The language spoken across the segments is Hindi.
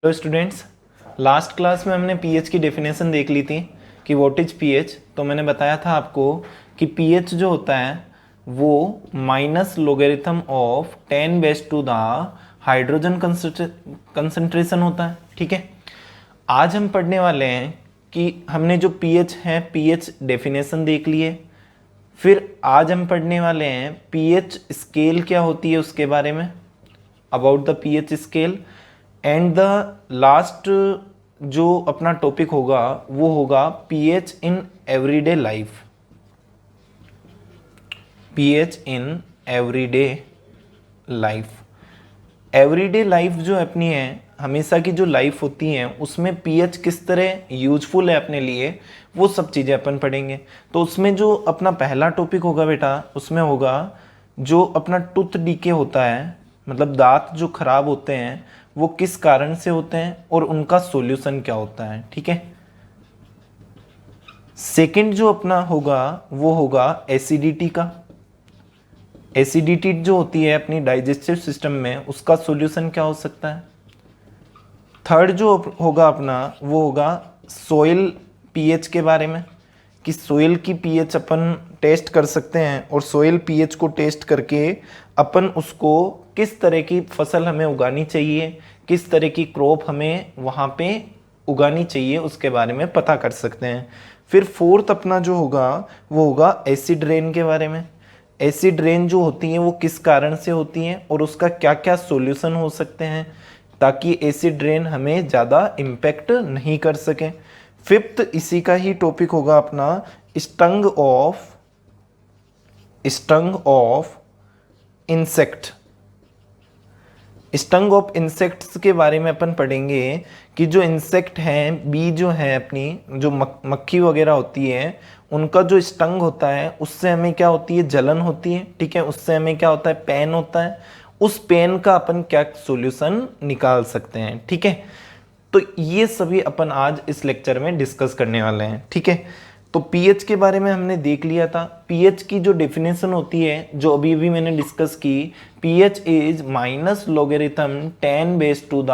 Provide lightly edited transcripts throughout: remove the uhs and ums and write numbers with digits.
हेलो स्टूडेंट्स, लास्ट क्लास में हमने पीएच की डेफिनेशन देख ली थी कि व्हाट इज पीएच। तो मैंने बताया था आपको कि पीएच जो होता है वो minus logarithm of 10 base to the hydrogen concentration होता है। ठीक है, आज हम पढ़ने वाले हैं कि हमने जो पीएच है पीएच डेफिनेशन देख लिए, फिर आज हम पढ़ने वाले हैं पीएच स्केल क्या होती है उसके बारे में, about the pH scale. And the last जो अपना टॉपिक होगा वो होगा pH in everyday life. PH in everyday life, everyday life जो अपनी है, हमेशा की जो लाइफ होती है उसमें पीएच किस तरह यूजफुल है अपने लिए, वो सब चीज़ें अपन पढ़ेंगे। तो उसमें जो अपना पहला टॉपिक होगा बेटा, उसमें होगा जो अपना टूथ डीके होता है, मतलब दांत जो खराब होते हैं वो किस कारण से होते हैं और उनका सॉल्यूशन क्या होता है। ठीक है, सेकंड जो अपना होगा वो होगा एसिडिटी का। एसिडिटी जो होती है अपनी डाइजेस्टिव सिस्टम में, उसका सॉल्यूशन क्या हो सकता है। थर्ड जो होगा अपना वो होगा सोइल पीएच के बारे में, कि सोइल की पीएच अपन टेस्ट कर सकते हैं और सोइल पीएच को टेस्ट करके अपन उसको किस तरह की फसल हमें उगानी चाहिए, किस तरह की क्रॉप हमें वहाँ पे उगानी चाहिए, उसके बारे में पता कर सकते हैं। फिर फोर्थ अपना जो होगा वो होगा एसिड रेन के बारे में। एसिड रेन जो होती हैं वो किस कारण से होती हैं और उसका क्या क्या सॉल्यूशन हो सकते हैं ताकि एसिड रेन हमें ज़्यादा इम्पेक्ट नहीं कर सके। फिफ्थ इसी का ही टॉपिक होगा अपना stung of insect. Stung of insects के बारे में अपन पढ़ेंगे कि जो इंसेक्ट हैं, बी जो है अपनी, जो मक्खी वगैरह होती है, उनका जो स्टंग होता है उससे हमें क्या होती है, जलन होती है। ठीक है, उससे हमें क्या होता है, पेन होता है। उस पेन का अपन क्या सॉल्यूशन निकाल सकते हैं। ठीक है, तो ये सभी अपन आज इस लेक्चर में डिस्कस करने वाले हैं। ठीक है, तो पीएच के बारे में हमने देख लिया था। पीएच की जो डेफिनेशन होती है जो अभी अभी मैंने डिस्कस की, pH is minus logarithm 10 base to the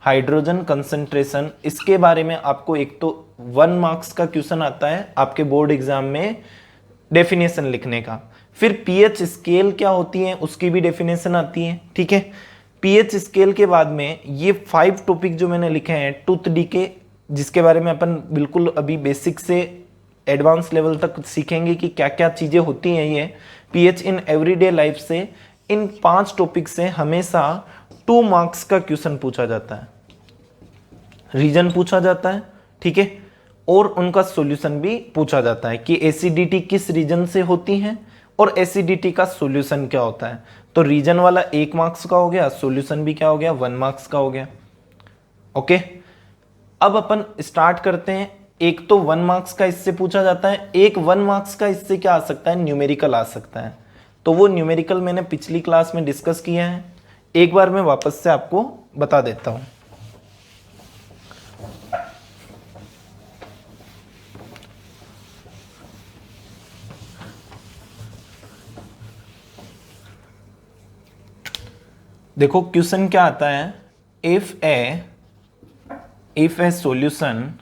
hydrogen concentration. इसके बारे में आपको एक तो 1 मार्क्स का क्वेश्चन आता है आपके बोर्ड एग्जाम में डेफिनेशन लिखने का। फिर पीएच स्केल क्या होती है उसकी भी डेफिनेशन आती है। ठीक है, पीएच स्केल के बाद में ये 5 टॉपिक जो मैंने लिखे हैं, टूथ डीके जिसके बारे में अपन बिल्कुल अभी बेसिक से एडवांस लेवल तक सीखेंगे कि क्या क्या चीजें होती हैं। ये पीएच इन एवरीडे लाइफ से, इन 5 टॉपिक से हमेशा 2 मार्क्स का क्वेश्चन पूछा जाता है, रीजन पूछा जाता है। ठीक है, और उनका सॉल्यूशन भी पूछा जाता है कि एसिडिटी किस रीजन से होती है और एसिडिटी का सॉल्यूशन क्या होता है। तो रीजन वाला 1 मार्क्स का हो गया, सॉल्यूशन भी क्या हो गया, 1 मार्क्स का हो गया। ओके, अब अपन स्टार्ट करते हैं। एक तो 1 मार्क्स का इससे पूछा जाता है, एक 1 मार्क्स का इससे क्या आ सकता है, न्यूमेरिकल आ सकता है। तो वो न्यूमेरिकल मैंने पिछली क्लास में डिस्कस किया है, एक बार मैं वापस से आपको बता देता हूं। देखो क्वेश्चन क्या आता है, if A solution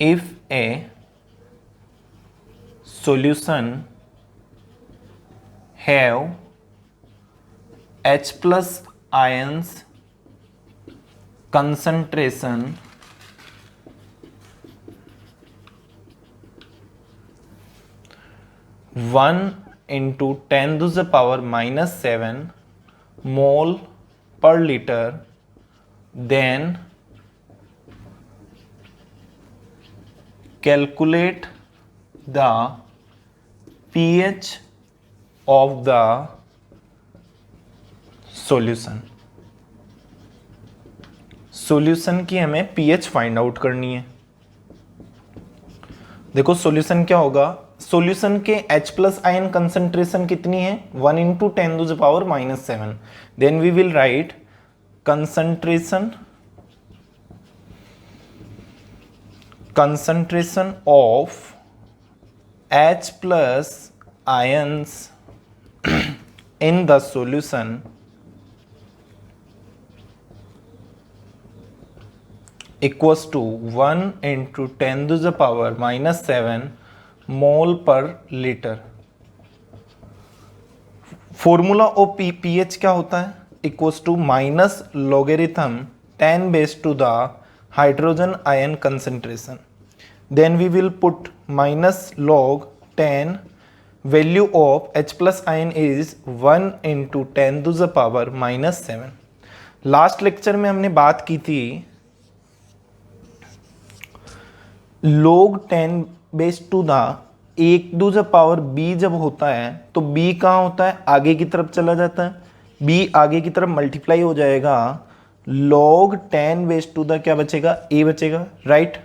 if a solution have H plus ions concentration 1 into 10 to the power minus 7 mole per liter, then calculate the pH of the solution। Solution की हमें पीएच फाइंड आउट करनी है। देखो सॉल्यूशन क्या होगा, सॉल्यूशन के H प्लस आयन कंसंट्रेशन कितनी है, 1 into 10 to the power minus 7। Then we will write concentration of H plus ions in the solution equals to 1 into 10 to the power minus 7 mole पर लीटर। फॉर्मूला ऑफ पीएच क्या होता है? Equals to minus logarithm 10 base to the hydrogen ion concentration. Then we will put minus log 10, value of H plus ion is 1 into 10 to the power minus 7। Last lecture में हमने बात की थी log 10 बेस टू द एक टू द पावर b जब होता है तो b कहाँ होता है? आगे की तरफ चला जाता है, b आगे की तरफ मल्टीप्लाई हो जाएगा, log 10 बेस टू द क्या बचेगा? a बचेगा, राइट।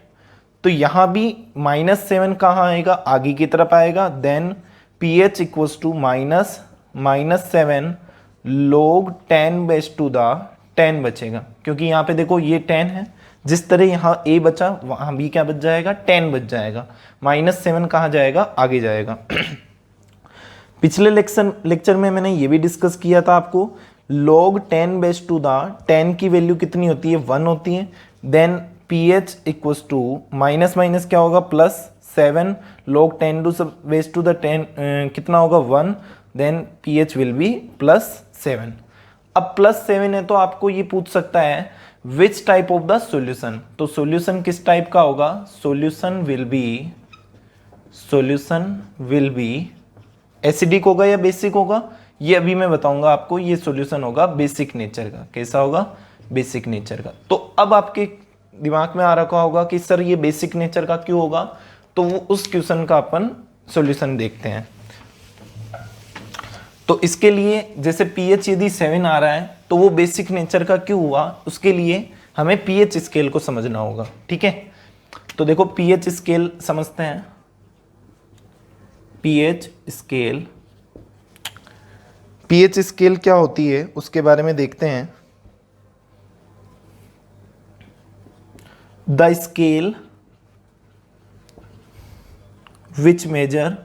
तो यहाँ भी -7 कहाँ आएगा? आगे की तरफ आएगा। Then pH equals to -7 log 10 base to the 10 बचेगा, क्योंकि यहाँ पे देखो ये 10 है, जिस तरह यहाँ a बचा वहाँ भी क्या बच जाएगा? 10 बच जाएगा। -7 कहाँ जाएगा? आगे जाएगा। पिछले लेक्चर में मैंने ये भी डिस्कस किया था आपको, log 10 बेस टू द 10 की वैल्यू कितनी होती है? 1 होती है। Then pH equals to minus minus क्या होगा? +7 log 10 to base to the 10 कितना होगा? 1। Then pH will be +7। अब +7 है तो आपको ये पूछ सकता है which type of the solution. तो सॉल्यूशन किस टाइप का होगा? सॉल्यूशन विल बी एसिडिक होगा या बेसिक होगा? ये अभी मैं बताऊंगा आपको। ये सॉल्यूशन होगा बेसिक नेचर का। कैसा होगा? बेसिक नेचर का। तो अब आपके दिमाग में आ रखा होगा कि सर ये बेसिक नेचर का क्यों होगा? तो वो उस क्वेश्चन का अपन सॉल्यूशन देखते हैं। तो इसके लिए जैसे pH यदि 7 आ रहा है तो वो बेसिक नेचर का क्यों हुआ? उसके लिए हमें pH स्केल को समझना होगा, ठीक है। तो देखो pH स्केल समझते हैं। pH स्केल क्या होती है उसके बारे में देखते हैं। The scale which measure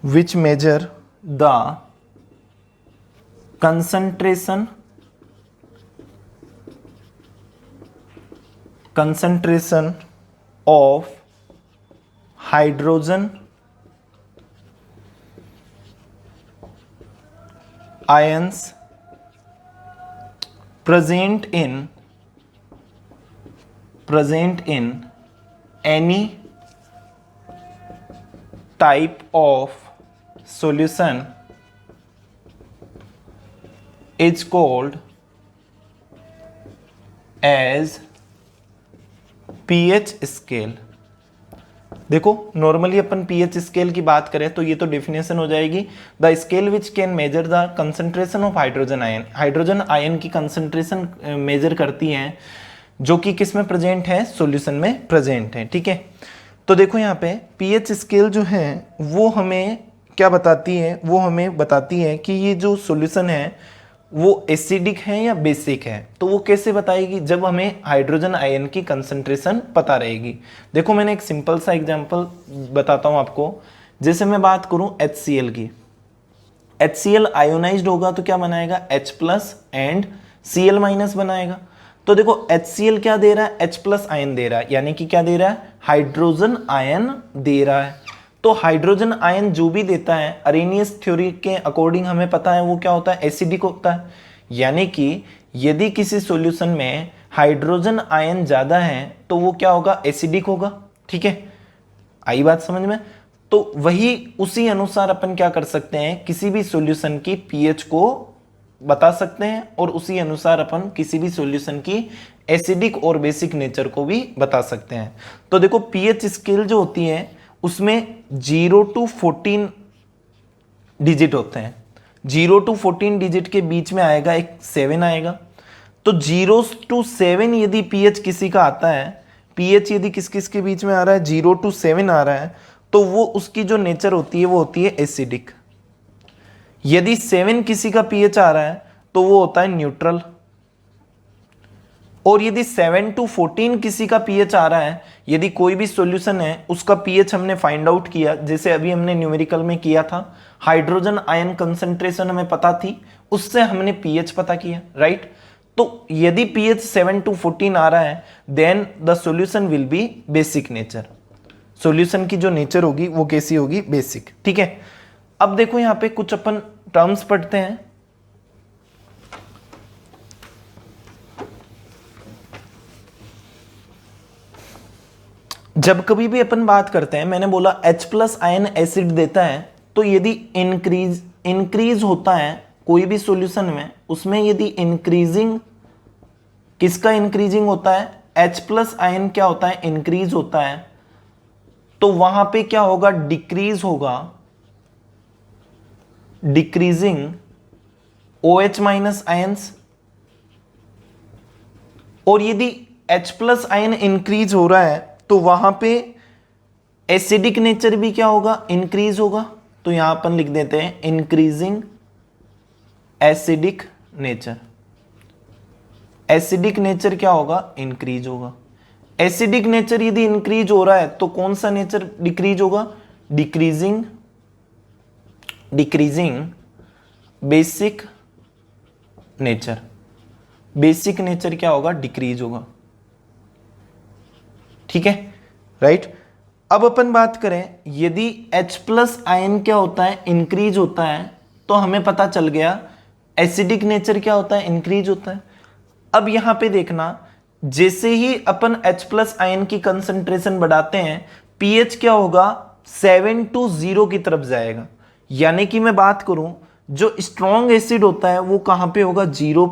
the concentration of hydrogen ions present in any type of solution is called as pH scale. देखो नॉर्मली अपन pH स्केल की बात करें तो ये तो डेफिनेशन हो जाएगी, the scale which can measure the concentration of hydrogen ion. Hydrogen ion की कंसंट्रेशन मेजर करती हैं जो कि किस में प्रेजेंट है? सॉल्यूशन में प्रेजेंट है, ठीक है। तो देखो यहाँ पे pH स्केल जो है वो हमें क्या बताती है? वो हमें बताती है कि ये जो सॉल्यूशन है वो एसिडिक है या बेसिक है। तो वो कैसे बताएगी? जब हमें हाइड्रोजन आयन की कंसंट्रेशन पता रहेगी। देखो मैंने एक सिंपल सा एग्जांपल बताता हूँ आपको। जैसे मैं बात करूँ HCl की, HCl आयोनाइज्ड होगा तो क्या बनाएगा? H plus and Cl minus बनाएगा। तो देखो HCl क्या दे रहा है? H प्लस आयन दे रहा है, यानी कि क्या दे रहा है? हाइड्रोजन आयन दे रहा है। तो हाइड्रोजन आयन जो भी देता है अरेनियस थ्योरी के अकॉर्डिंग हमें पता है वो क्या होता है? एसिडिक होता है। यानी कि यदि किसी सॉल्यूशन में हाइड्रोजन आयन ज्यादा है तो वो क्या होगा? एसिडिक होगा, ठीक है। आई बात समझ में? तो वही उसी अनुसार अपन क्या कर सकते हैं? किसी भी सॉल्यूशन की pH को बता सकते हैं और उसी अनुसार अपन किसी भी सॉल्यूशन की एसिडिक और बेसिक नेचर को भी बता सकते हैं। तो देखो pH स्केल जो होती है उसमें 0 to 14 डिजिट होते हैं। 0 to 14 डिजिट के बीच में आएगा एक 7 आएगा। तो 0 to 7 यदि pH किसी का आता है, pH यदि किस किस के बीच में आ रहा है? 0 to 7 आ रहा है, तो वो उसकी जो नेचर होती है वो होती है एसिडिक। यदि 7 किसी का pH आ रहा है तो वो होता है न्यूट्रल। और यदि 7 to 14 किसी का पीएच आ रहा है, यदि कोई भी सॉल्यूशन है उसका पीएच हमने फाइंड आउट किया, जैसे अभी हमने न्यूमेरिकल में किया था, हाइड्रोजन आयन कंसंट्रेशन हमें पता थी, उससे हमने पीएच पता किया, राइट। तो यदि पीएच 7 to 14 आ रहा है, then the solution will be basic nature. Solution की जो नेचर होगी वो कैसी होगी? बेसिक। ठीक है, अब देखो यहां पे कुछ अपन टर्म्स पढ़ते हैं। जब कभी भी अपन बात करते हैं, मैंने बोला H+ आयन एसिड देता है, तो यदि इंक्रीज होता है कोई भी सॉल्यूशन में, उसमें यदि इंक्रीजिंग, किसका इंक्रीजिंग होता है? H+ आयन क्या होता है? इंक्रीज होता है, तो वहां पे क्या होगा? डिक्रीज होगा, डिक्रीजिंग OH- आयंस। और यदि H+ आयन इंक्रीज हो रहा है तो वहां पे एसिडिक नेचर भी क्या होगा? इंक्रीज होगा। तो यहां अपन लिख देते हैं increasing acidic nature. Acidic nature क्या होगा? इंक्रीज होगा। एसिडिक नेचर यदि इंक्रीज हो रहा है तो कौन सा नेचर डिक्रीज होगा? Decreasing basic nature. Basic nature क्या होगा? डिक्रीज होगा। ठीक है, राइट। अब अपन बात करें, यदि H+ आयन क्या होता है? इंक्रीज होता है, तो हमें पता चल गया एसिडिक नेचर क्या होता है? इंक्रीज होता है। अब यहां पे देखना, जैसे ही अपन H+ आयन की कंसंट्रेशन बढ़ाते हैं, पीएच क्या होगा? 7 to 0 की तरफ जाएगा। यानी कि मैं बात करूं, जो स्ट्रॉन्ग एसिड होता है वो कहां पे होगा? 0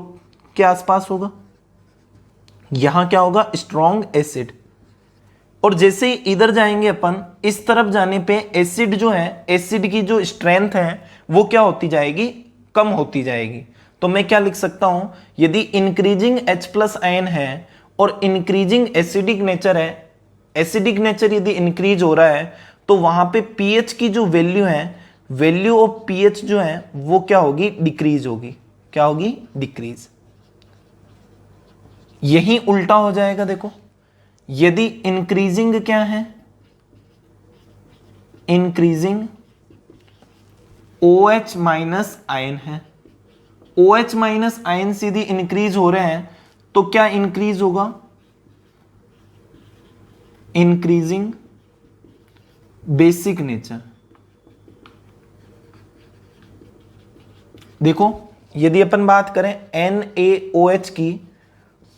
के आसपास होगा। यहां क्या होगा? Strong acid. और जैसे ही इधर जाएंगे अपन, इस तरफ जाने पे एसिड जो है, एसिड की जो स्ट्रेंथ है वो क्या होती जाएगी? कम होती जाएगी। तो मैं क्या लिख सकता हूं? यदि इंक्रीजिंग H+ आयन है और इंक्रीजिंग एसिडिक नेचर है, एसिडिक नेचर यदि इंक्रीज हो रहा है, तो वहां पे पीएच की जो वैल्यू है, वैल्यू ऑफ पीएच जो है वो क्या होगी? डिक्रीज होगी। क्या होगी? डिक्रीज। यही उल्टा हो जाएगा। देखो, यदि इंक्रीजिंग क्या है? इंक्रीजिंग OH- आयन है। OH- आयन यदि इंक्रीज हो रहे हैं तो क्या इंक्रीज होगा? Increasing basic nature. देखो, यदि अपन बात करें NaOH की,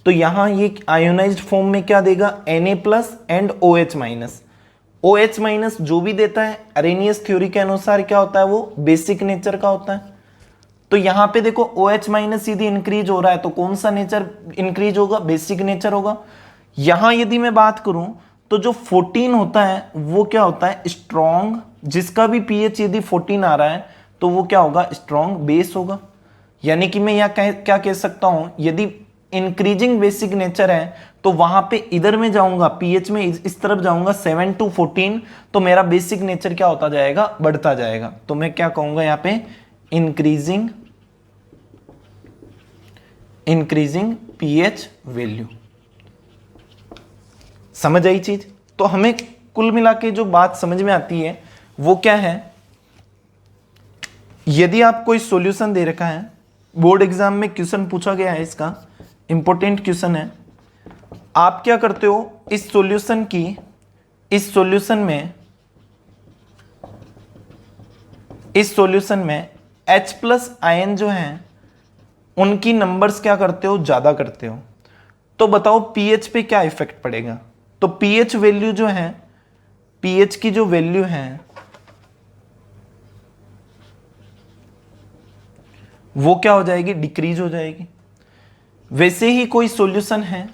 तो यहां ये आयोनाइज्ड फॉर्म में क्या देगा? Na+ and OH-। OH- जो भी देता है अरेनियस थ्योरी के अनुसार क्या होता है? वो बेसिक नेचर का होता है। तो यहां पे देखो, OH- यदि इंक्रीज हो रहा है तो कौन सा नेचर इंक्रीज होगा? बेसिक नेचर होगा। यहां यदि मैं बात करूं तो जो 14 होता है वो क्या होता है? स्ट्रॉन्ग। जिसका भी पीएच यदि 14 आ रहा है तो वो क्या होगा? स्ट्रॉन्ग बेस होगा। यानी कि मैं यहां क्या कह सकता हूं, यदि इंक्रीजिंग बेसिक नेचर है तो वहां पे इधर में जाऊंगा, पीएच में इस तरफ जाऊंगा 7 to 14, तो मेरा बेसिक नेचर क्या होता जाएगा? बढ़ता जाएगा। तो मैं क्या कहूंगा यहां पे? Increasing pH value. समझ आई चीज? तो हमें कुल मिला के जो बात समझ में आती है वो क्या है, यदि आप कोई सॉल्यूशन दे रखा है, बोर्ड एग्जाम में क्वेश्चन पूछा गया है, इसका इंपॉर्टेंट क्वेश्चन है, आप क्या करते हो? इस सॉल्यूशन में H+ आयन जो हैं उनकी नंबर्स क्या करते हो? ज्यादा करते हो। तो बताओ पीएच पे क्या इफेक्ट पड़ेगा? तो पीएच वैल्यू जो है, पीएच की जो वैल्यू है वो क्या हो जाएगी? डिक्रीज हो जाएगी। वैसे ही कोई सॉल्यूशन है,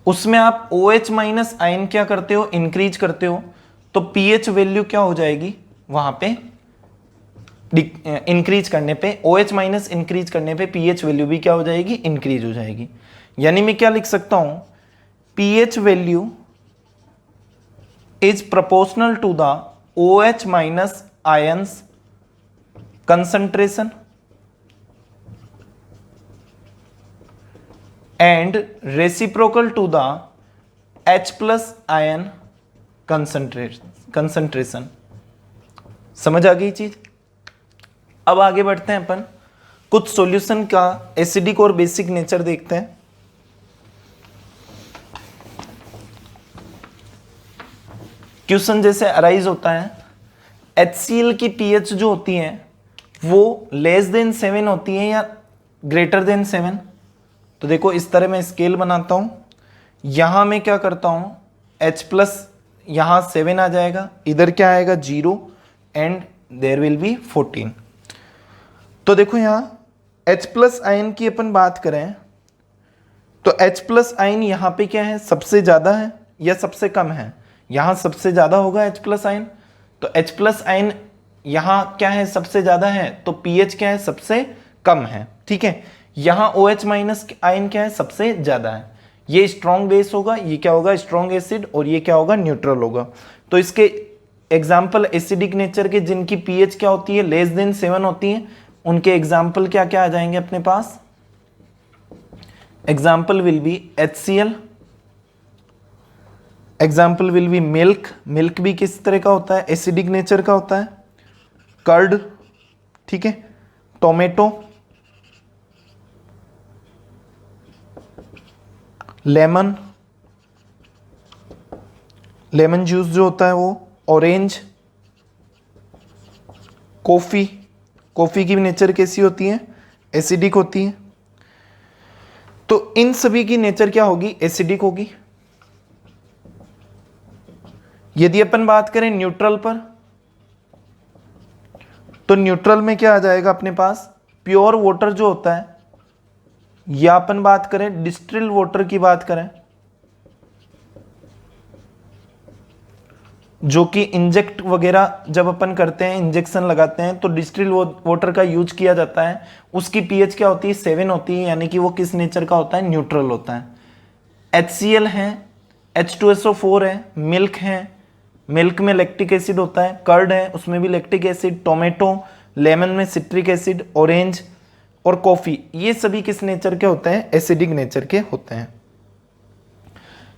उसमें आप OH- आयन क्या करते हो? इंक्रीज करते हो, तो पीएच वैल्यू क्या हो जाएगी? वहां पे इंक्रीज करने पे, OH- इंक्रीज करने पे पीएच वैल्यू भी क्या हो जाएगी? इंक्रीज हो जाएगी। यानी मैं क्या लिख सकता हूं? PH value is proportional to the OH- ions concentration and reciprocal to the H plus ion concentration। समझ आ गई चीज? अब आगे बढ़ते हैं अपन, कुछ सॉल्यूशन का एसिडिक और बेसिक नेचर देखते हैं। क्वेश्चन जैसे अराइज होता है, HCl की pH जो होती है वो लेस देन 7 होती है या ग्रेटर देन 7। तो देखो इस तरह मैं स्केल बनाता हूं, यहां मैं क्या करता हूं, H प्लस यहां 7 आ जाएगा, इधर क्या आएगा 0 एंड देयर विल बी 14। तो देखो यहां H प्लस आयन की अपन बात करें तो H प्लस आयन यहां पे क्या है, सबसे ज्यादा है या सबसे कम है? यहां सबसे ज्यादा होगा H प्लस आयन। तो H प्लस आयन यहां क्या है, सबसे ज्यादा है, तो pH क्या है, सबसे कम है। ठीक है, यहां OH माइनस आयन क्या है, सबसे ज्यादा है। ये स्ट्रॉन्ग बेस होगा, ये क्या होगा, स्ट्रॉन्ग एसिड, और ये क्या होगा, न्यूट्रल होगा। तो इसके एग्जाम्पल एसिडिक नेचर के जिनकी pH क्या होती है, लेस देन 7 होती है, उनके एग्जाम्पल क्या क्या आ जाएंगे अपने पास? Example will be HCl, example will be milk, milk भी किस तरह का होता है, एसिडिक नेचर का होता है। कर्ड, ठीक है, टोमेटो, लेमन, लेमन जूस जो होता है वो, ऑरेंज, कॉफी, कॉफी की नेचर कैसी होती है, एसिडिक होती है। तो इन सभी की नेचर क्या होगी, एसिडिक होगी। यदि अपन बात करें न्यूट्रल पर, तो न्यूट्रल में क्या आ जाएगा अपने पास, प्योर वाटर जो होता है, या अपन बात करें डिस्टिल्ड वाटर की बात करें, जो कि इंजेक्ट वगैरह जब अपन करते हैं, इंजेक्शन लगाते हैं, तो डिस्टिल्ड वाटर का यूज किया जाता है। उसकी पीएच क्या होती है, 7 होती है, यानी कि वो किस नेचर का होता है, न्यूट्रल होता है। HCl है, H2SO4 है, मिल्क है, मिल्क में लैक्टिक एसिड होता है, कर्ड है उसमें भी लैक्टिक एसिड, टोमेटो, लेमन में सिट्रिक एसिड, ऑरेंज और कॉफी, ये सभी किस नेचर के होते हैं, एसिडिक नेचर के होते हैं।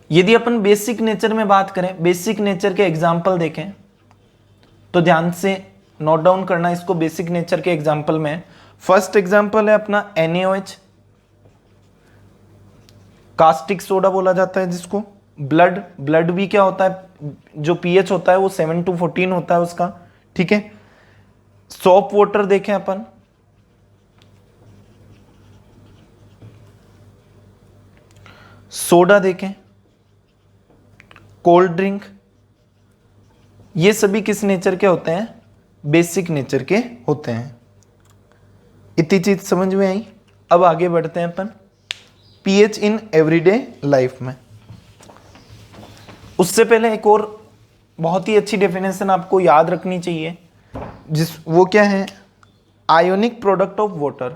यदि अपन बेसिक नेचर में बात करें, बेसिक नेचर के एग्जाम्पल देखें तो ध्यान से नोट डाउन करना इसको। बेसिक नेचर के एग्जाम्पल में फर्स्ट एग्जाम्पल है अपना NaOH, कास्टिक सोडा बोला जाता है जिसको। ब्लड, ब्लड भी क्या होता है, जो pH होता है वो 7 to 14 होता है उसका। ठीक है, सोप वाटर देखें अपन, सोडा देखें, कोल्ड ड्रिंक, ये सभी किस नेचर के होते हैं, बेसिक नेचर के होते हैं। इतनी चीज समझ में आई। अब आगे बढ़ते हैं अपन pH इन एवरीडे लाइफ में। उससे पहले एक और बहुत ही अच्छी डेफिनेशन आपको याद रखनी चाहिए, वो क्या है, ionic product of water.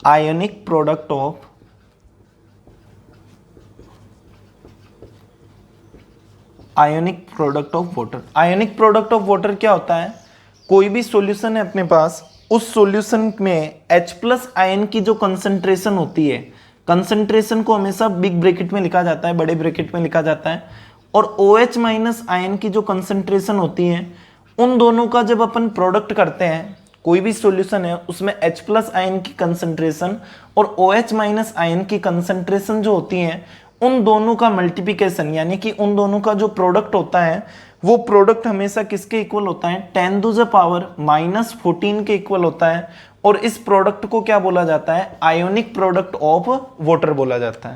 Ionic product of ionic product of water. Ionic product of water क्या होता है, कोई भी सॉल्यूशन है अपने पास, उस सॉल्यूशन में H प्लस आयन की जो कंसंट्रेशन होती है, कंसंट्रेशन को हमेशा बिग ब्रैकेट में लिखा जाता है, बड़े ब्रैकेट में लिखा जाता है, और OH माइनस आयन की जो कंसंट्रेशन होती है, उन दोनों का जब अपन प्रोडक्ट करते हैं, कोई भी सॉल्यूशन है उसमें H प्लस आयन की कंसंट्रेशन और OH माइनस आयन की कंसंट्रेशन जो होती है, उन दोनों का मल्टीप्लिकेशन, यानी कि उन दोनों का जो प्रोडक्ट होता है, वो प्रोडक्ट हमेशा किसके इक्वल होता है, 10 to the power -14 के इक्वल होता है। और इस प्रोडक्ट को क्या बोला जाता है, आयोनिक प्रोडक्ट ऑफ वाटर बोला जाता है।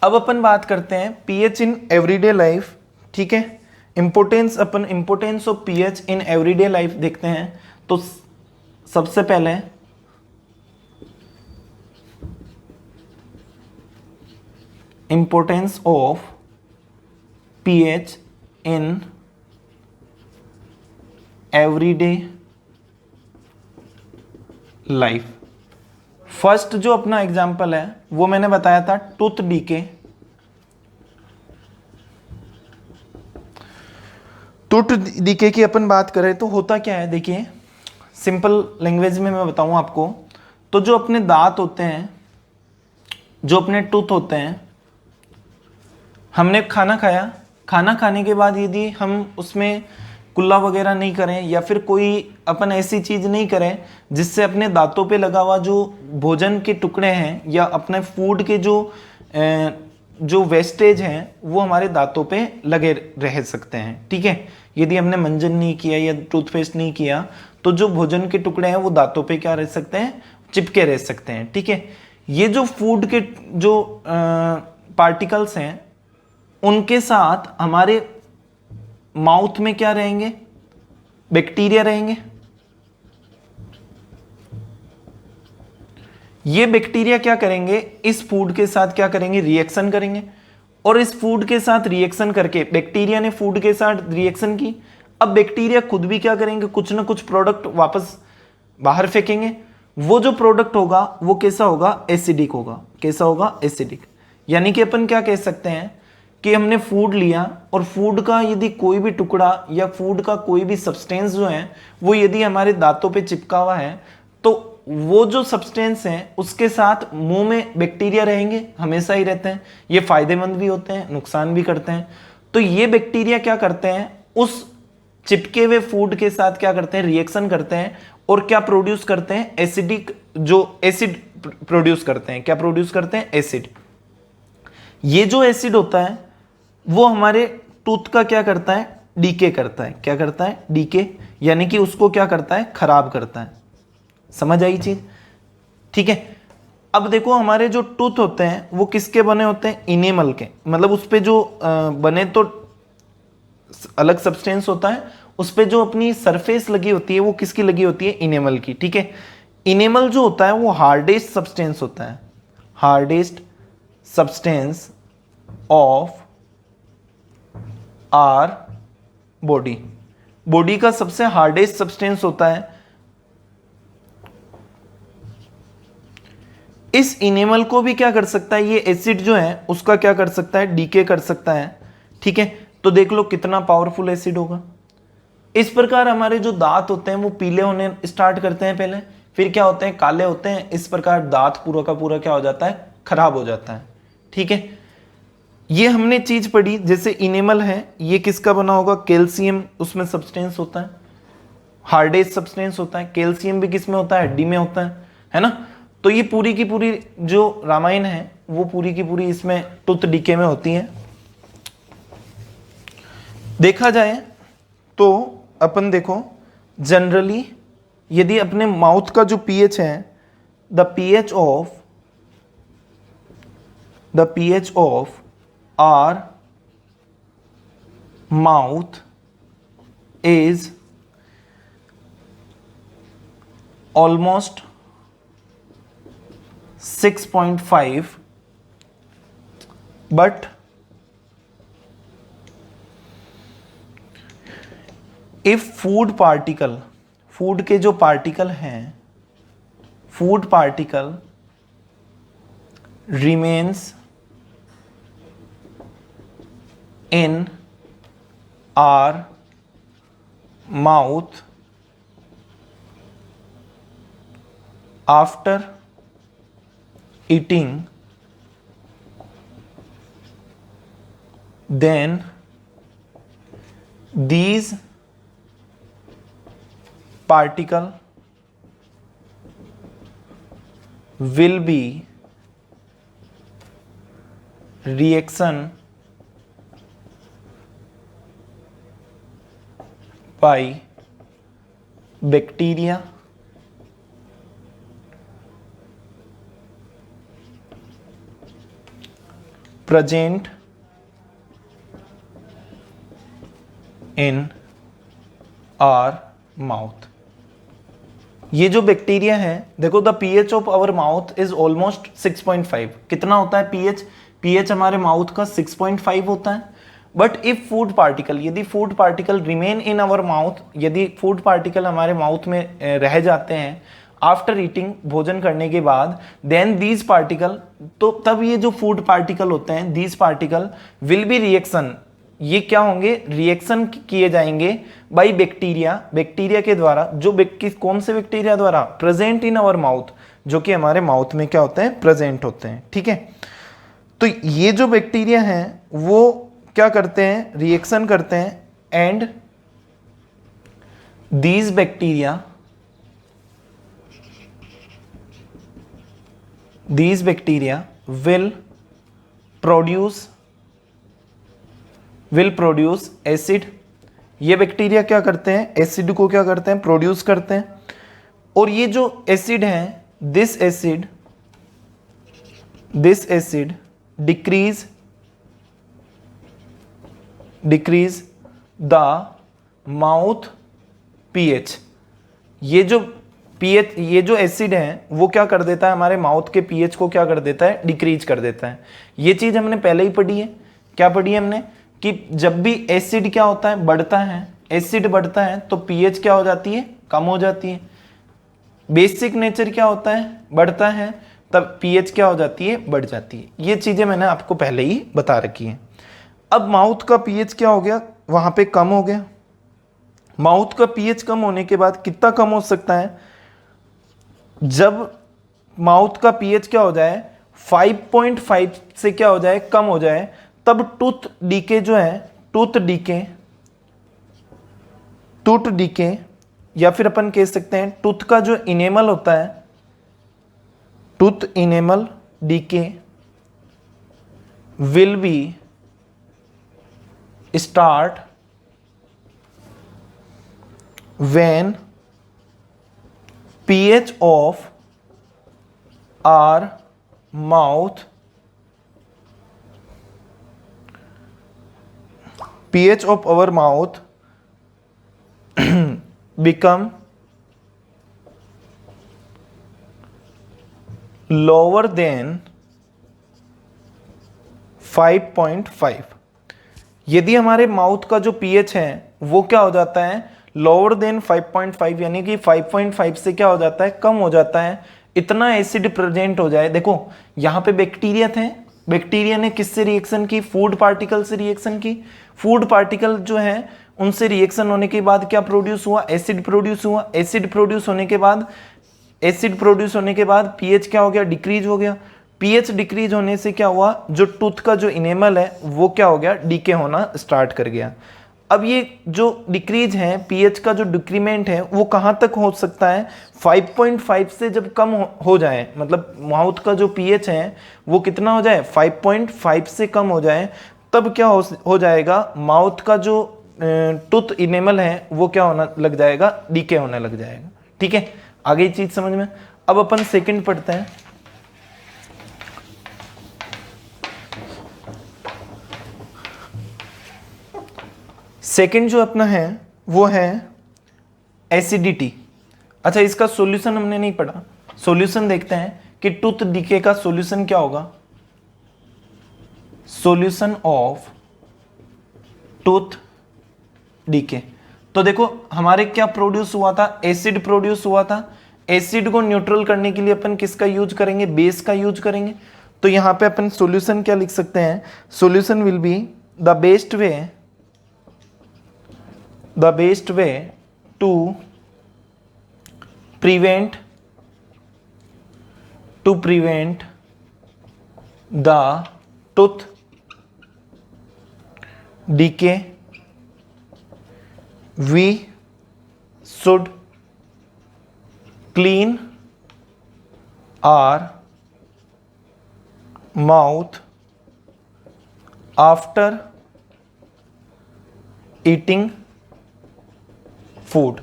अब अपन बात करते हैं pH इन एवरीडे लाइफ। ठीक है, importance, upon importance of pH in everyday life देखते हैं। तो सबसे पहले importance of pH in everyday life. First जो अपना एग्जांपल है वो मैंने बताया था टूथ डीके। टूथ डीके की अपन बात करें तो होता क्या है, देखिए सिंपल लैंग्वेज में मैं बताऊं आपको, तो जो अपने दांत होते हैं, जो अपने टूथ होते हैं, हमने खाना खाया, खाना खाने के बाद यदि हम उसमें कुल्ला वगैरह नहीं करें या फिर कोई अपन ऐसी चीज नहीं करें जिससे अपने दांतों पे लगा हुआ जो भोजन के टुकड़े हैं या अपने फूड के जो वेस्टेज हैं वो हमारे दांतों पे लगे रह सकते हैं, ठीक है। यदि हमने मंजन नहीं किया या टूथपेस्ट नहीं किया तो जो भोजन के टुकड़े हैं वो दांतों पे क्या रह सकते हैं, चिपके रह सकते हैं, ठीक है। ये जो फूड के जो पार्टिकल्स हैं उनके साथ हमारे माउथ में क्या रहेंगे, बैक्टीरिया रहेंगे। ये बैक्टीरिया क्या करेंगे, इस फूड के साथ क्या करेंगे, रिएक्शन करेंगे, और इस फूड के साथ रिएक्शन करके बैक्टीरिया ने फूड के साथ रिएक्शन की, अब बैक्टीरिया खुद भी क्या करेंगे, कुछ ना कुछ प्रोडक्ट वापस बाहर फेंकेंगे। वो जो प्रोडक्ट होगा वो कैसा होगा, एसिडिक होगा। कैसा होगा, एसिडिक। यानी कि अपन क्या कह सकते हैं कि हमने फूड लिया और फूड का यदि कोई भी टुकड़ा या फूड का कोई भी सब्सटेंस जो है वो यदि हमारे दांतों पे चिपका हुआ है तो वो जो सब्सटेंस है उसके साथ मुंह में बैक्टीरिया रहेंगे, हमेशा ही रहते हैं। ये फायदेमंद भी होते हैं, नुकसान भी करते हैं। तो ये बैक्टीरिया क्या करते हैं, उस चिपके हुए फूड के साथ क्या करते हैं, रिएक्शन करते हैं और क्या प्रोड्यूस करते हैं, एसिडिक, जो एसिड प्रोड्यूस करते हैं। क्या प्रोड्यूस करते हैं, एसिड। ये जो एसिड होता है वो हमारे टूथ का क्या करता है, डीके करता है। क्या करता है, डीके, यानी कि उसको क्या करता है, खराब करता है। समझ आई चीज, ठीक है। अब देखो हमारे जो टूथ होते हैं वो किसके बने होते हैं, इनेमल के। मतलब उस पे जो बने तो अलग सब्सटेंस होता है, उस पे जो अपनी सरफेस लगी होती है वो किसकी लगी होती है, इनेमल की, ठीक है। इनेमल जो होता है वो हार्डेस्ट सब्सटेंस होता है, hardest substance of our body. Body का सबसे हार्डेस्ट सब्सटेंस होता है। इस इनेमल को भी क्या कर सकता है, ये एसिड जो है उसका क्या कर सकता है, डीके कर सकता है, ठीक है। तो देख लो कितना पावरफुल एसिड होगा। इस प्रकार हमारे जो दांत होते हैं वो पीले होने स्टार्ट करते हैं पहले, फिर क्या होते हैं, काले होते हैं। इस प्रकार दांत पूरा का पूरा क्या हो जाता है, खराब हो जाता है, ठीक है। ये हमने चीज पढ़ी, जैसे इनेमल है ये किसका बना होगा, कैल्शियम उसमें सब्सटेंस होता है, हार्डेस्ट सब्सटेंस होता है। कैल्शियम भी किस में होता है, हड्डी में होता है ना। तो ये पूरी की पूरी जो रामायण है वो पूरी की पूरी इसमें टूथ डीके में होती है। देखा जाए तो अपन देखो जनरली यदि अपने माउथ का जो पीएच है, the pH of are mouth is almost 6.5, but if food particle, food के जो पार्टिकल हैं, food particle remains in are mouth after eating, then these particle will be reaction by bacteria present in our mouth। ये जो बैक्टीरिया है, देखो the pH of our mouth is almost 6.5। कितना होता है पीएच, पीएच हमारे माउथ का 6.5 होता है। बट इफ फूड पार्टिकल, यदि food particle remain in our mouth, यदि फूड पार्टिकल हमारे माउथ में रह जाते हैं आफ्टर ईटिंग, भोजन करने के बाद, देन दीज पार्टिकल, तो तब ये जो फूड पार्टिकल होते हैं, these particle will be reaction, ये क्या होंगे, रिएक्शन किए जाएंगे बाय बैक्टीरिया, बैक्टीरिया के द्वारा। जो कौन से बैक्टीरिया द्वारा, प्रेजेंट इन आवर माउथ, जो कि हमारे माउथ में क्या होते हैं, प्रेजेंट होते हैं। ठीक है, तो ये जो बैक्टीरिया हैं वो क्या करते हैं, रिएक्शन करते हैं, and these bacteria will produce acid। ये बैक्टीरिया क्या करते हैं, एसिड को क्या करते हैं, प्रोड्यूस करते हैं। और ये जो एसिड है, this acid decrease the mouth pH. ये जो एसिड है वो क्या कर देता है, हमारे माउथ के पीएच को क्या कर देता है, डिक्रीज कर देता है। ये चीज हमने पहले ही पढ़ी है। क्या पढ़ी है हमने, कि जब भी एसिड क्या होता है, बढ़ता है, एसिड बढ़ता है तो पीएच क्या हो जाती है, कम हो जाती है। बेसिक नेचर क्या होता है, बढ़ता है, तब पीएच क्या हो जाती है, बढ़ जाती है। ये चीजें मैंने आपको पहले ही बता रखी है। अब माउथ का पीएच क्या हो गया, वहां पे कम हो गया। माउथ का पीएच कम होने के बाद कितना कम हो सकता है, जब माउथ का पीएच क्या हो जाए, 5.5 से क्या हो जाए, कम हो जाए, तब टूथ डीके जो है, टूथ डीके या फिर अपन कह सकते हैं टूथ का जो इनेमल होता है, tooth enamel decay will be start when pH of our mouth become lower than 5.5। यदि हमारे माउथ का जो pH है वो क्या हो जाता है, लोअर देन 5.5, यानी कि 5.5 से क्या हो जाता है, कम हो जाता है, इतना एसिड प्रेजेंट हो जाए। देखो यहाँ पे बैक्टीरिया थे, बैक्टीरिया ने किससे रिएक्शन की, फूड पार्टिकल से रिएक्शन की। फूड पार्टिकल जो है उनसे रिएक्शन होने के बाद क्या प्रोड्यूस हुआ, एसिड प्रोड्यूस हुआ। एसिड प्रोड्यूस होने के बाद पीएच क्या हो गया, डिक्रीज हो गया। पीएच डिक्रीज होने से क्या हुआ, जो टूथ का जो इनेमल है वो क्या हो गया, डीके होना स्टार्ट कर गया। अब ये जो डिक्रीज है, पीएच का जो डिक्रीमेंट है वो कहाँ तक हो सकता है, 5.5 से जब कम हो जाए, मतलब माउथ का जो पीएच है वो कितना हो जाए, 5.5 से कम हो जाए, तब क्या हो जाएगा, माउथ का जो टूथ इनेमल है वो क्या होना लग जाएगा, डीके होने लग जाएगा। ठीक है, आगे चीज समझ में। अब अपन सेकंड पढ़ते हैं। सेकंड जो अपना है वो है एसिडिटी। अच्छा, इसका सॉल्यूशन हमने नहीं पढ़ा, सॉल्यूशन देखते हैं कि टूथ डीके का सॉल्यूशन क्या होगा। सॉल्यूशन ऑफ टूथ डीके, तो देखो हमारे क्या प्रोड्यूस हुआ था, एसिड प्रोड्यूस हुआ था। एसिड को न्यूट्रल करने के लिए अपन किसका यूज करेंगे, बेस का यूज करेंगे। तो यहां पे अपन सॉल्यूशन क्या लिख सकते हैं, solution will be the best way to prevent the tooth decay, we should clean our mouth after eating food.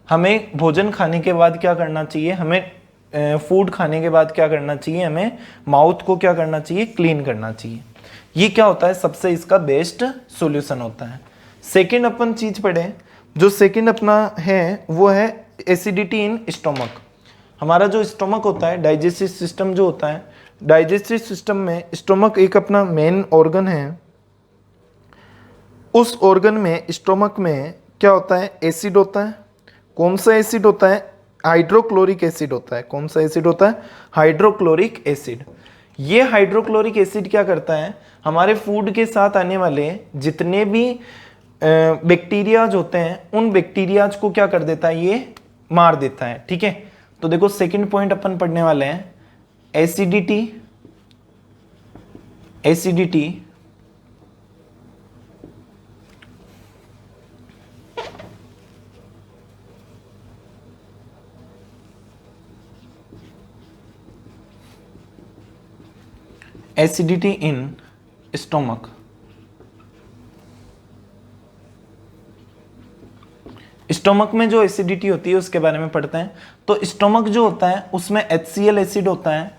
हमें भोजन खाने के बाद क्या करना चाहिए, हमें फूड खाने के बाद क्या करना चाहिए, हमें माउथ को क्या करना चाहिए, क्लीन करना चाहिए। ये क्या होता है, सबसे इसका बेस्ट सॉल्यूशन होता है। सेकंड अपन चीज पढ़े, जो सेकंड अपना है वो है एसिडिटी इन स्टोमक। हमारा जो स्टोमक होता है, डाइजेस्टिव सिस्टम जो होता है, डाइजेस्टिव सिस्टम में स्टोमक एक अपना मेन ऑर्गन है। उस ऑर्गन में, स्टोमक में क्या होता है, एसिड होता है। कौन सा एसिड होता है, हाइड्रोक्लोरिक एसिड होता है। कौन सा एसिड होता है, हाइड्रोक्लोरिक एसिड। ये हाइड्रोक्लोरिक एसिड क्या करता है, हमारे फूड के साथ आने वाले जितने भी बैक्टीरियाज होते हैं उन बैक्टीरियाज को क्या कर देता है, ये मार देता है। ठीक है, तो देखो सेकंड पॉइंट अपन पढ़ने वाले हैं acidity, acidity acidity in stomach. Stomach में जो एसिडिटी होती है उसके बारे में पढ़ते हैं। तो स्टोमक जो होता है उसमें HCl एसिड होता है।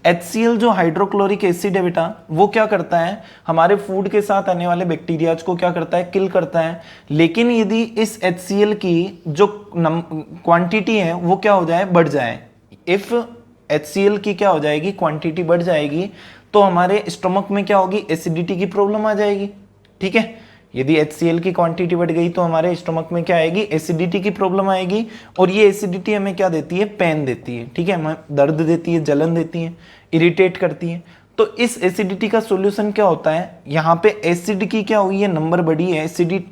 HCl जो हाइड्रोक्लोरिक एसिड है बेटा, वो क्या करता है, हमारे फूड के साथ आने वाले बैक्टीरियाज को क्या करता है, किल करता है। लेकिन यदि इस HCl की जो क्वांटिटी है वो क्या हो जाए, बढ़ जाए, इफ HCl की क्या हो जाएगी, क्वांटिटी बढ़ जाएगी, तो हमारे स्टोमक में क्या होगी, एसिडिटी की प्रॉब्लम आ जाएगी। ठीक है, यदि HCl की क्वांटिटी बढ़ गई तो हमारे स्टोमक में क्या आएगी, एसिडिटी की प्रॉब्लम आएगी। और ये एसिडिटी हमें क्या देती है, पेन देती है। ठीक है, हमें दर्द देती है, जलन देती है, इरिटेट करती है। तो इस एसिडिटी का सॉल्यूशन क्या होता है, यहाँ पे एसिड की क्या हुई है, नंबर बढ़ी है,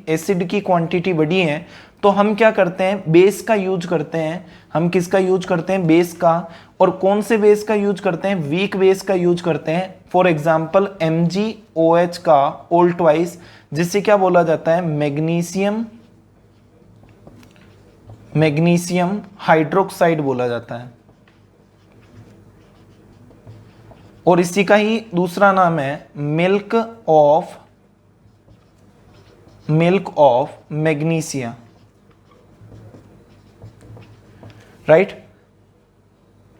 एसिड की क्वांटिटी बढ़ी है, तो हम क्या करते हैं, बेस का यूज करते हैं। हम किसका यूज करते हैं, बेस का। और कौन से बेस का यूज करते हैं, वीक बेस का यूज करते हैं। फॉर एग्जाम्पल MgOH का ओल ट्वाइस, जिससे क्या बोला जाता है, मैग्नीशियम हाइड्रोक्साइड बोला जाता है। और इसी का ही दूसरा नाम है मिल्क ऑफ मैग्नीशिया, राइट।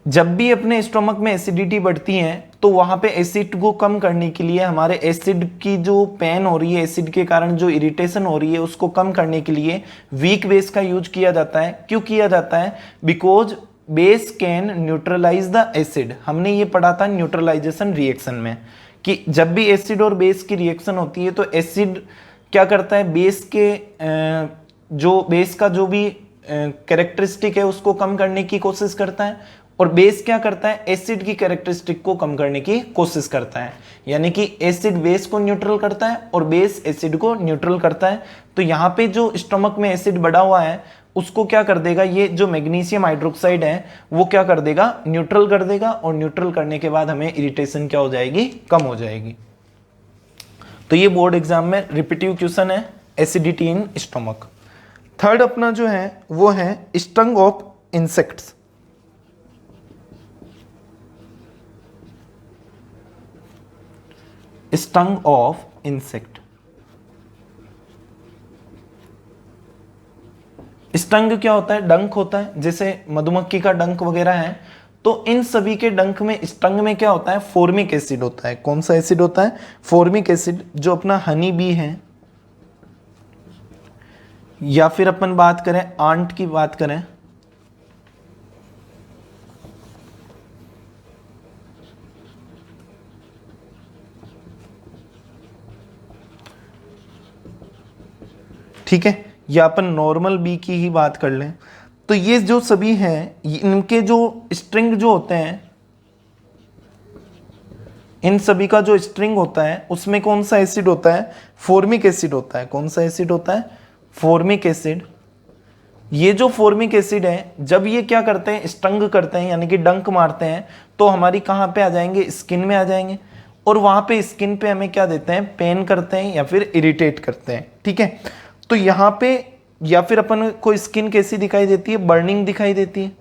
जब भी अपने स्टोमक में एसिडिटी बढ़ती है तो वहां पे एसिड को कम करने के लिए, हमारे एसिड की जो पेन हो रही है, एसिड के कारण जो इरिटेशन हो रही है, उसको कम करने के लिए वीक बेस का यूज किया जाता है। क्यों किया जाता है, because base can neutralize the acid. हमने ये पढ़ा था न्यूट्रलाइजेशन रिएक्शन में कि जब भी एसिड और बेस की रिएक्शन होती है तो एसिड क्या करता है, बेस का जो भी कैरेक्टरिस्टिक है उसको कम करने की कोशिश करता है, और बेस क्या करता है, एसिड की कैरेक्टरिस्टिक को कम करने की कोशिश करता है। यानी कि एसिड बेस को न्यूट्रल करता है और बेस एसिड को न्यूट्रल करता है। तो यहाँ पे जो स्टोमक में एसिड बढ़ा हुआ है उसको क्या कर देगा, ये जो मैग्नीशियम हाइड्रोक्साइड है वो क्या कर देगा, न्यूट्रल कर देगा। और न्यूट्रल करने के बाद हमें इरिटेशन क्या हो जाएगी, कम हो जाएगी। तो ये बोर्ड एग्जाम में रिपीटिव क्वेश्चन है, एसिडिटी इन स्टोमक। थर्ड अपना जो है वो है stung of insects. Stung of insect. Stung क्या होता है, डंक होता है, जैसे मधुमक्खी का डंक वगैरह है। तो इन सभी के डंक में, स्टंग में क्या होता है, फॉर्मिक एसिड होता है। कौन सा एसिड होता है, फॉर्मिक एसिड। जो अपना हनी बी है, या फिर अपन बात करें आंट की बात करें, ठीक है, या अपन नॉर्मल बी की ही बात कर लें, तो ये जो सभी हैं, इनके जो स्ट्रिंग जो होते हैं, इन सभी का जो स्ट्रिंग होता है उसमें कौन सा एसिड होता है, फॉर्मिक एसिड होता है। कौन सा एसिड होता है, फॉर्मिक एसिड। ये जो फॉर्मिक एसिड है, जब ये क्या करते हैं, स्टंग करते हैं यानी कि डंक मारते हैं, तो हमारी कहाँ पे आ जाएंगे, स्किन में आ जाएंगे। और वहां पे स्किन पे हमें क्या देते हैं, पेन करते हैं या फिर इरिटेट करते हैं। ठीक है, तो यहाँ पे या फिर अपन को स्किन कैसी दिखाई देती है, बर्निंग दिखाई देती है,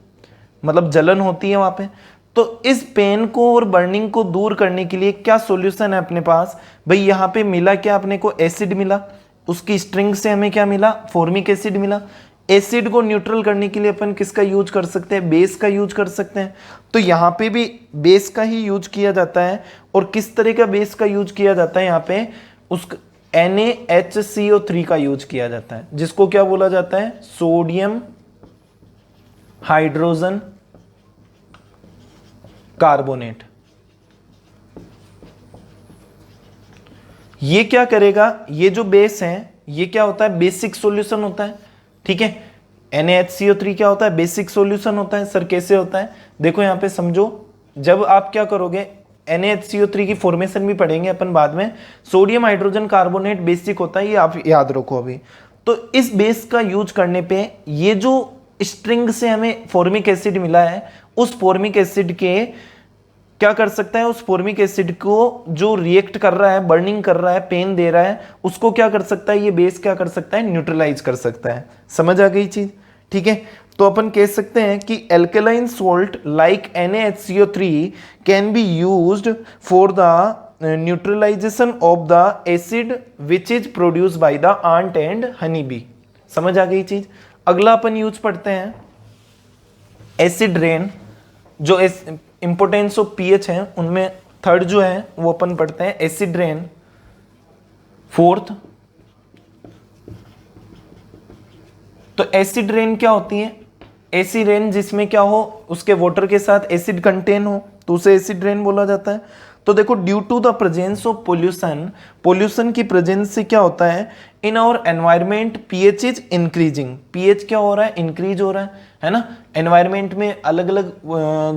मतलब जलन होती है वहां पे। तो इस पेन को और बर्निंग को दूर करने के लिए क्या सॉल्यूशन है अपने पास, भाई यहाँ पे मिला क्या, अपने को एसिड मिला, उसकी स्ट्रिंग से हमें क्या मिला, फॉर्मिक एसिड मिला। एसिड को न्यूट्रल करने के लिए अपन किसका यूज कर सकते हैं, बेस का यूज कर सकते हैं। तो यहाँ पे भी बेस का ही यूज किया जाता है। और किस तरह का बेस का यूज किया जाता है, यहाँ पे उस NaHCO3 का यूज किया जाता है, जिसको क्या बोला जाता है, सोडियम हाइड्रोजन कार्बोनेट। ये क्या करेगा, ये जो बेस है ये क्या होता है, बेसिक सॉल्यूशन होता है। ठीक है, NaHCO3 क्या होता है, बेसिक सॉल्यूशन होता है। सर कैसे होता है, देखो यहां पे समझो, जब आप क्या करोगे, NaHCO3 की फॉर्मेशन भी पढ़ेंगे अपन बाद में। सोडियम हाइड्रोजन कार्बोनेट बेसिक होता है, ये आप याद रखो अभी। तो इस बेस का यूज करने पे ये जो स्ट्रिंग से हमें फॉर्मिक एसिड मिला है, उस फॉर्मिक एसिड के क्या कर सकता है, उस फॉर्मिक एसिड को जो रिएक्ट कर रहा है, बर्निंग कर रहा है, पेन दे रहा है, उसको क्या कर सकता है, ये बेस क्या कर सकता है, न्यूट्रलाइज कर सकता है। समझ आ गई चीज? ठीक है, तो अपन कह सकते हैं कि alkaline salt like NaHCO3 can be used for the neutralization of the acid which is produce by the ant and honey bee. समझ आ गई चीज? अगला अपन यूज पढ़ते हैं एसिड रेन। जो इंपोर्टेंस ऑफ पीएच है उनमें थर्ड जो है वो अपन पढ़ते हैं एसिड रेन। फोर्थ, तो एसिड रेन क्या होती है? एसिड रेन जिसमें क्या हो, उसके वाटर के साथ एसिड कंटेन हो तो उसे एसिड रेन बोला जाता है। तो देखो, due to the presence of pollution, pollution की प्रेजेंस से क्या होता है, in our environment pH is increasing. PH क्या हो रहा है, इंक्रीज हो रहा है ना। एनवायरमेंट में अलग अलग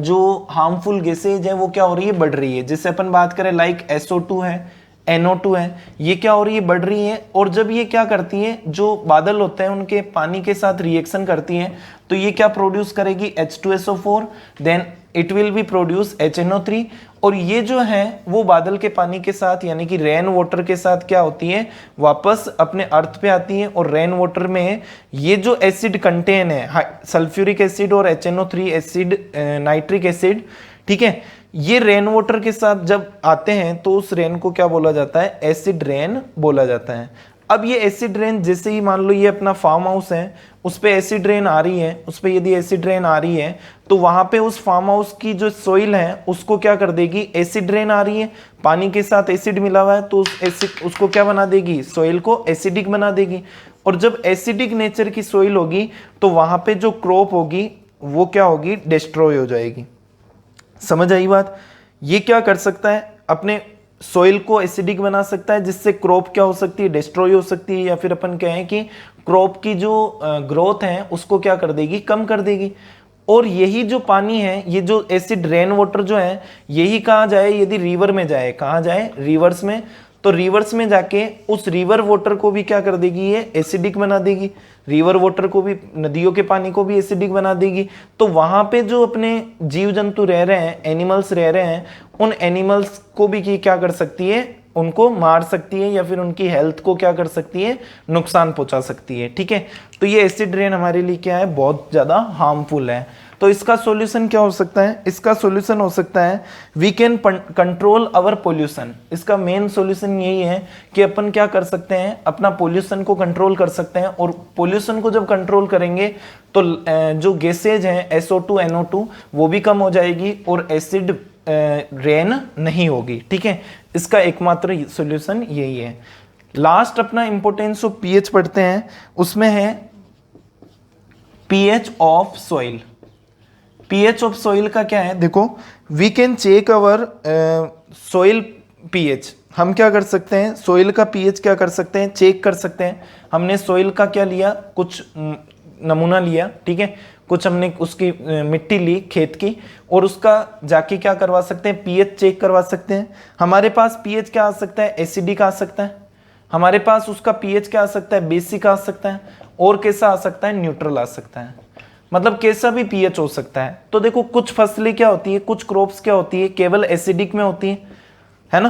जो हार्मफुल गैसेज है वो क्या हो रही है, बढ़ रही है। जैसे अपन बात करें लाइक SO2 है, NO2 है, ये क्या हो रही है, बढ़ रही है। और जब ये क्या करती है, जो बादल होते हैं उनके पानी के साथ रिएक्शन करती है, तो ये क्या प्रोड्यूस करेगी, H2SO4, then it will be produce HNO3। और ये जो है वो बादल के पानी के साथ यानी कि रेन वाटर के साथ क्या होती है, वापस अपने अर्थ पे आती है। और रेन वाटर में ये जो एसिड कंटेन है, सल्फ्यूरिक एसिड और HNO3 एसिड, नाइट्रिक एसिड, ठीक है, ये रेन वाटर के साथ जब आते हैं तो उस रेन को क्या बोला जाता है, एसिड रेन बोला जाता है। अब ये एसिड रेन, जैसे ही मान लो ये अपना फार्म हाउस है, उस पे एसिड रेन आ रही है, उस पे यदि एसिड रेन आ रही है तो वहां पे उस फार्म हाउस की जो सोइल है उसको क्या कर देगी, एसिड रेन आ रही है, पानी के साथ एसिड मिला हुआ है, तो उस एसिड उसको क्या बना देगी, सोइल को एसिडिक बना देगी। और जब एसिडिक नेचर की सोइल होगी तो वहां पे जो क्रॉप होगी वो क्या होगी, डिस्ट्रॉय हो जाएगी। समझ आई बात? ये क्या कर सकता है, अपने सोइल को एसिडिक बना सकता है, जिससे क्रॉप क्या हो सकती है, डिस्ट्रॉय हो सकती है, या फिर अपन कहें कि क्रॉप की जो ग्रोथ है उसको क्या कर देगी, कम कर देगी। और यही जो पानी है, ये जो एसिड रेन वाटर जो है, यही कहाँ जाए, यदि रिवर में जाए, कहाँ जाए, रिवर्स में, तो रिवर्स में जाके उस रिवर वाटर को भी क्या कर देगी, ये एसिडिक बना देगी। रिवर वाटर को भी, नदियों के पानी को भी एसिडिक बना देगी। तो वहां पे जो अपने जीव जंतु रह रहे हैं, एनिमल्स रह रहे हैं, उन एनिमल्स को भी क्या कर सकती है, उनको मार सकती है, या फिर उनकी हेल्थ को क्या कर सकती है, नुकसान पहुंचा सकती है। ठीक है, तो ये एसिड रेन हमारे लिए क्या है, बहुत ज्यादा हार्मफुल है। तो इसका सॉल्यूशन क्या हो सकता है, इसका सॉल्यूशन हो सकता है we can control our pollution. इसका मेन सॉल्यूशन यही है कि अपन क्या कर सकते हैं, अपना पोल्यूशन को कंट्रोल कर सकते हैं। और पोल्यूशन को जब कंट्रोल करेंगे तो जो गैसेज हैं SO2 NO2 वो भी कम हो जाएगी और एसिड रेन नहीं होगी। ठीक है, इसका एकमात्र सॉल्यूशन यही है। लास्ट अपना इंपोर्टेंस ऑफ पीएच पढ़ते हैं, उसमें है pH of soil. PH of soil का क्या है, देखो, we can check our soil pH. हम क्या कर सकते हैं, सॉइल का पीएच क्या कर सकते हैं, चेक कर सकते हैं। हमने सॉइल का क्या लिया, कुछ नमूना लिया, ठीक है, कुछ हमने उसकी मिट्टी ली खेत की, और उसका जाके क्या करवा सकते हैं, पीएच चेक करवा सकते हैं। हमारे पास पीएच क्या आ सकता है, एसिडिक आ सकता है। हमारे पास उसका पीएच क्या आ सकता है, बेसिक आ सकता है। और कैसा आ सकता है, न्यूट्रल आ सकता है। मतलब कैसा भी पीएच हो सकता है। तो देखो, कुछ फसलें क्या होती है, कुछ क्रॉप्स क्या होती है, केवल एसिडिक में होती है ना।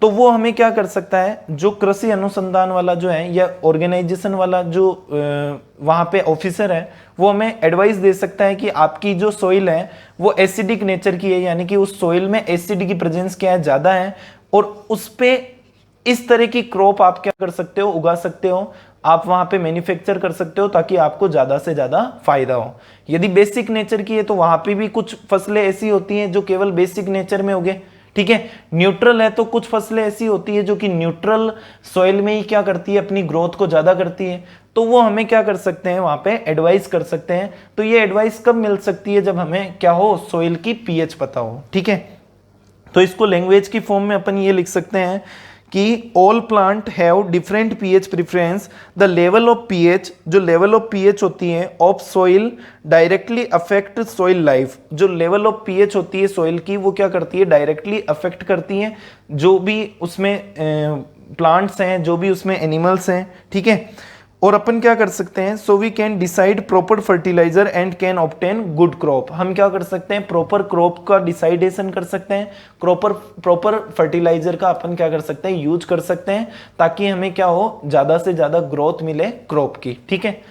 तो वो हमें क्या कर सकता है, जो कृषि अनुसंधान वाला जो है या ऑर्गेनाइजेशन वाला जो वहां पे ऑफिसर है, वो हमें एडवाइस दे सकता है कि आपकी जो सोइल है वो एसिडिक नेचर की है, यानी कि उस सोइल में एसिड की प्रेजेंस क्या है, ज्यादा है, और उस पे इस तरह की क्रॉप आप क्या कर सकते हो, उगा सकते हो, आप वहां पे मैन्युफैक्चर कर सकते हो, ताकि आपको ज्यादा से ज्यादा फायदा हो। यदि बेसिक नेचर की है तो वहां पे भी कुछ फसलें ऐसी होती हैं जो केवल बेसिक नेचर में उगे। ठीक है, न्यूट्रल है तो कुछ फसलें ऐसी होती है जो कि न्यूट्रल सॉइल में ही क्या करती है, अपनी ग्रोथ को ज्यादा करती है। तो वो हमें क्या कर सकते हैं, वहां पे एडवाइस कर सकते हैं। तो ये एडवाइस कब मिल सकती है, जब हमें क्या हो, सॉइल की पीएच पता हो। ठीक है, तो इसको लैंग्वेज की फॉर्म में अपन ये लिख सकते हैं कि all plant have different pH preference. The level of pH, जो लेवल ऑफ पीएच होती है of soil directly affect soil life. जो लेवल ऑफ पीएच होती है सॉइल की, वो क्या करती है, डायरेक्टली अफेक्ट करती है जो भी उसमें प्लांट्स हैं, जो भी उसमें एनिमल्स हैं। ठीक है, और अपन क्या कर सकते हैं, so we can decide proper fertilizer and can obtain good crop. हम क्या कर सकते हैं, प्रॉपर क्रॉप का डिसाइडेशन कर सकते हैं, प्रॉपर फर्टिलाइजर का अपन क्या कर सकते हैं, यूज कर सकते हैं, ताकि हमें क्या हो, ज्यादा से ज्यादा ग्रोथ मिले क्रॉप की। ठीक है,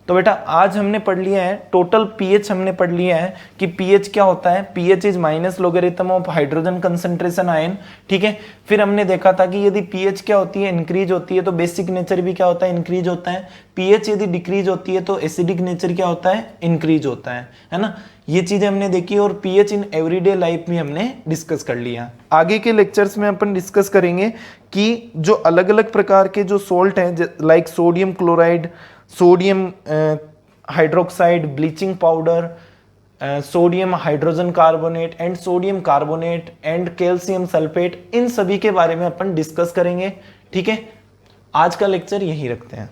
तो बेटा आज हमने पढ़ लिया है टोटल पीएच, हमने पढ़ लिया है कि पीएच क्या होता है, pH is minus logarithm of hydrogen concentration ion. ठीक है, फिर हमने देखा था कि यदि पीएच क्या होती है, इंक्रीज होती है, तो बेसिक नेचर भी क्या होता है, इंक्रीज होता है। पीएच यदि डिक्रीज होती है तो एसिडिक नेचर क्या होता है, इंक्रीज होता है ना। ये चीजें हमने देखी और पीएच इन एवरीडे लाइफ में हमने डिस्कस कर लिया। आगे के लेक्चर्स में अपन डिस्कस करेंगे कि जो अलग अलग प्रकार के जो सोल्ट हैं, like sodium chloride, sodium hydroxide, bleaching powder, sodium hydrogen carbonate and sodium carbonate and calcium sulphate, इन सभी के बारे में अपन डिस्कस करेंगे। ठीक है, आज का लेक्चर यही रखते हैं।